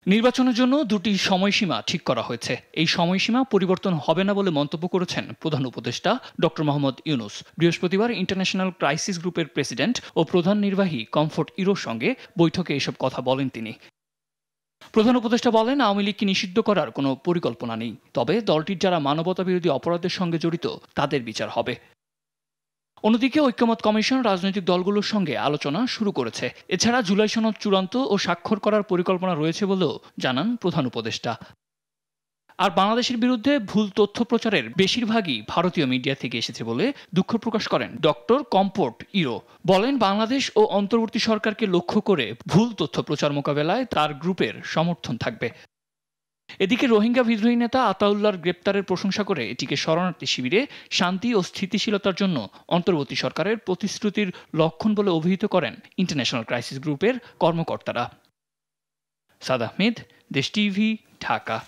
নির্বাচনের জন্য দুটি সময়সীমা ঠিক করা হয়েছে। এই সময়সীমা পরিবর্তন হবে না বলে মন্তব্য করেছেন প্রধান উপদেষ্টা ডক্টর মোহাম্মদ ইউনূস। বৃহস্পতিবার ইন্টারন্যাশনাল ক্রাইসিস গ্রুপের প্রেসিডেন্ট ও প্রধান নির্বাহী কমফোর্ট ইরোর সঙ্গে বৈঠকে এসব কথা বলেন তিনি। প্রধান উপদেষ্টা বলেন, আওয়ামী লীগকে নিষিদ্ধ করার কোনো পরিকল্পনা নেই, তবে দলটির যারা মানবতাবিরোধী অপরাধের সঙ্গে জড়িত তাদের বিচার হবে। অন্যদিকে ঐক্যমত কমিশন রাজনৈতিক দলগুলোর সঙ্গে আলোচনা শুরু করেছে। এছাড়া জুলাই সনদ চূড়ান্ত ও স্বাক্ষর করার পরিকল্পনা রয়েছে বলেও জানান প্রধান উপদেষ্টা। আর বাংলাদেশের বিরুদ্ধে ভুল তথ্য প্রচারের বেশিরভাগই ভারতীয় মিডিয়া থেকে এসেছে বলে দুঃখ প্রকাশ করেন ডক্টর কমফোর্ট ইরো। বলেন, বাংলাদেশ ও অন্তর্বর্তী সরকারকে লক্ষ্য করে ভুল তথ্য প্রচার মোকাবেলায় তার গ্রুপের সমর্থন থাকবে। এদিকে রোহিঙ্গা বিদ্রোহী নেতা আতাউল্লাহর গ্রেপ্তারের প্রশংসা করে এটিকে শরণার্থী শিবিরে শান্তি ও স্থিতিশীলতার জন্য অন্তর্বর্তী সরকারের প্রতিশ্রুতির লক্ষণ বলে অভিহিত করেন ইন্টারন্যাশনাল ক্রাইসিস গ্রুপের কর্মকর্তারা। সাদ আহমেদ, দেশ টিভি, ঢাকা।